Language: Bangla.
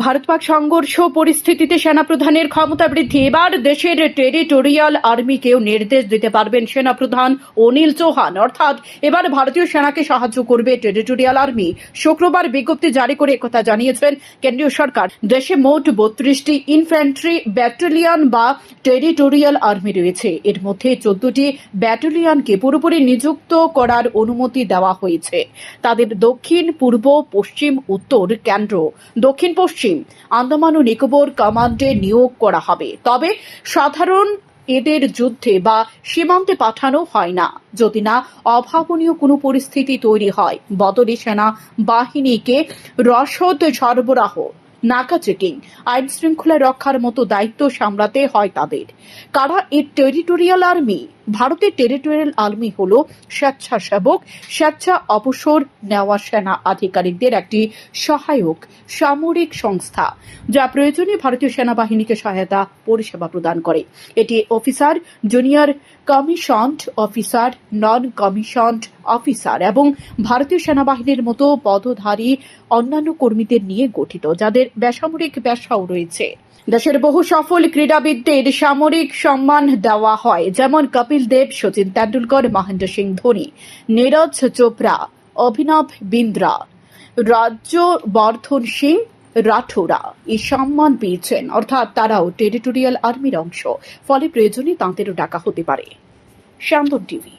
ভারত পাক সংঘর্ষ পরিস্থিতিতে সেনাপ্রধানের ক্ষমতা বৃদ্ধি। এবার দেশের টেরিটোরিয়াল আর্মিকেও নির্দেশ দিতে পারবেন সেনাপ্রধান অনিল চৌহান। অর্থাৎ এবার ভারতীয় সেনাকে সাহায্য করবে টেরিটোরিয়াল আর্মি। শুক্রবার বিজ্ঞপ্তি জারি করে একথা জানিয়েছেন কেন্দ্রীয় সরকার। দেশে মোট 32টি ইনফ্যান্ট্রি ব্যাটালিয়ন বা টেরিটোরিয়াল আর্মি রয়েছে। এর মধ্যে 14টি ব্যাটালিয়নকে পুরোপুরি নিযুক্ত করার অনুমতি দেওয়া হয়েছে। তাদের দক্ষিণ, পূর্ব, পশ্চিম, উত্তর, কেন্দ্র, দক্ষিণ পশ্চিম আন্দামান ও নিকোবর কমান্ডে নিয়োগ করা হবে। তবে সাধারণ এদের যুদ্ধে বা সীমান্তে পাঠানো হয় না। যদি না অভাবনীয় কোনো পরিস্থিতি তৈরি হয়, বদলে সেনা বাহিনীকে রসদ সরবরাহ, নাকা চেকিং, আইন শৃঙ্খলা রক্ষার মতো দায়িত্ব সামলাতে হয় তাদের। কারা এই টেরিটোরিয়াল আর্মি? ভারতের টেরিটোরিয়াল আর্মি হল স্বেচ্ছাসেবক, স্বেচ্ছা অবসর নেওয়া সেনা আধিকারিকদের একটি সহায়ক সামরিক সংস্থা, যা প্রয়োজনে ভারতীয় সেনাবাহিনীকে সহায়তা পরিষেবা প্রদান করে। এটি অফিসার, জুনিয়র কমিশনড অফিসার, নন কমিশনড অফিসার এবং ভারতীয় সেনাবাহিনীর মতো পদধারী অন্যান্য কর্মীদের নিয়ে গঠিত, যাদের বেসামরিক পেশাও রয়েছে। দেশের বহু সফল ক্রীড়াবিদদের সামরিক সম্মান দেওয়া হয়, যেমন কপিল দেব, সচিন তেন্ডুলকর, মহেন্দ্র সিং ধোনি, নীরজ চোপড়া, অভিনব বিন্দ্রা, রাজ্যবর্ধন সিং রাঠোরা এই সম্মান পেয়েছেন। অর্থাৎ তারাও টেরিটোরিয়াল আর্মির অংশ, ফলে প্রয়োজনে তাঁদেরও ডাকা হতে পারে। শান্তন টিভি।